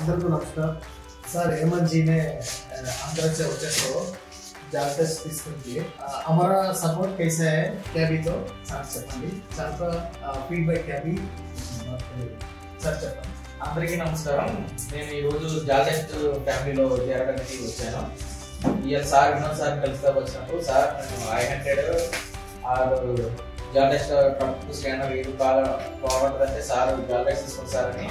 అందరికీ నమస్कार सर हेमंत जी ने आंध्र से होते तो जाते हमारा सपोर्ट कैसा है क्या भी तो सर చెప్పండి सर का फीडबैक क्या भी सर చెప్పండి అందరికీ నమస్కారం నేను ఈ రోజు జాలెస్ట్ ఫ్యామిలీలో చేరడానికి వచ్చాను ఇయర్ సార్ వినోద్ సార్ కలిసి వచ్చినప్పుడు సార్ నేను I100 ఆర్ జాలెస్ట్ ట్రంప్ స్కానర్ ఏది బాగా బాగుంటుందంటే సార్ జాలెస్ట్ తీసుకుని సార్ అని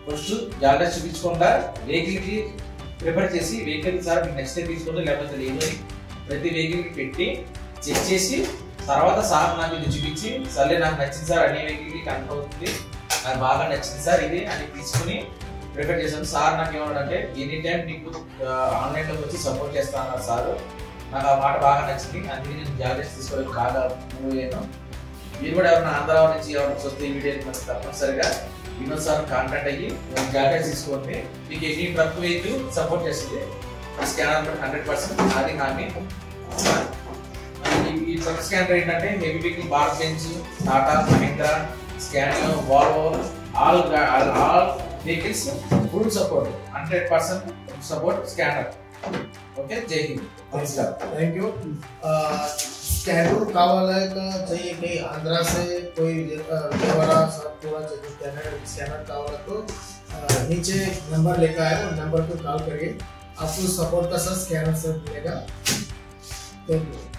ఫస్ట్ జాలెస్ట్ చూపించకుండా వెహికల్ కి ప్రిపేర్ చేసి వెహికల్ సార్ మీకు నెక్స్ట్ తీసుకోండి లేకపోతే లేదు ప్రతి వెహికల్ కి పెట్టి చెక్ చేసి తర్వాత సార్ నాకు ఇది చూపించి సర్లే నాకు నచ్చింది సార్ అన్ని వెహికల్ కి కనెక్ట్ అవుతుంది నాకు బాగా నచ్చింది సార్ ఇది అని తీసుకుని ప్రిపేర్ చేశాను సార్ నాకు ఏమన్నాడంటే ఎనీ టైం మీకు ఆన్లైన్లోకి వచ్చి సపోర్ట్ చేస్తా అన్నారు సార్ నాకు ఆ మాట బాగా నచ్చింది అందుకే నేను జాలెస్ట్ తీసుకోవడానికి బాగా మూవ్ అయ్యాను మీరు కూడా ఎవరైనా ఆంధ్ర నుంచి ఎవరైనా వస్తే ఈ వీడియోకి తప్పనిసరిగా వినోద్ సార్ కాంటాక్ట్ అయ్యి జాలెస్ట్ తీసుకోండి మీకు ఎన్ని ట్రక్ వెహికల్ సపోర్ట్ చేస్తుంది స్కానర్ 100% అది హామీ ఈ ట్రక్ స్కానర్ ఏంటంటే heavy vehicle Bharat Benz Tata Mahindra Scania Volvo all vehicles full support 100% support scanner okay जय हिंद नमस्कार थैंक यू स्कैनर कावाला का चाहिए कि आंध्रा से कोई विजयवाड़ा सब पूरा चाहिए स्कैनर कावाला तो नीचे नंबर लिखा है नंबर पे कॉल करिए आपको सपोर्ट का साथ स्कैनर से मिलेगा थैंक यू